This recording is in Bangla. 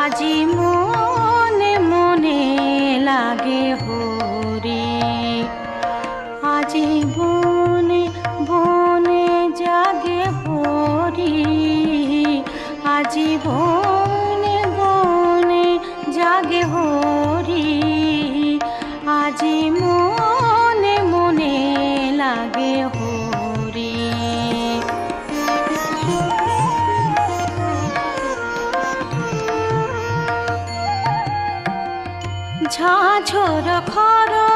আজি মনে মনে লাগে হরি, আজি বনে বনে জাগে হরি, আজি বনে বনে জাগে হরি, আজি মনে মনে লাগে হরি। ঝাঝর খরা